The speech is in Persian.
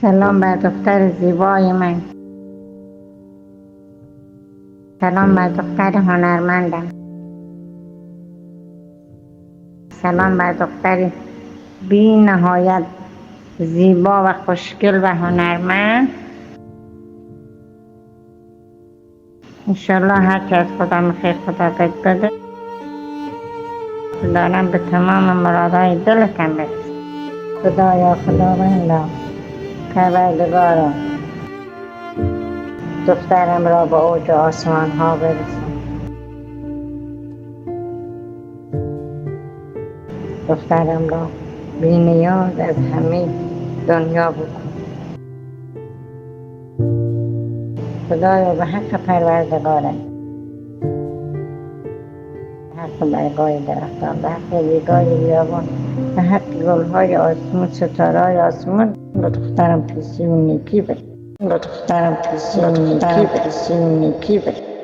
سلام بر دختر زیبای من. سلام بر دختر هنرمندم. سلام بر دختر بی نهایت زیبا و خوشگل و هنرمند. انشالله هر که از خدا میخواد خدا بهت بده. دارم به تمام مرادهای دلتم برسه. خدایا خداوندا پروردگارا دخترم را به اوج آسمان ها برسون. دخترم را بی نیاز از همه دنیا بکن. خدایا به حق پروردگارم، به حق برگای درختان، به حق ریگای بیابان، به حق گلهای آسمون، ستاره‌های آسمون، به دخترم پیسی و نیکی بده. به دخترم پیسی و نیکی بده.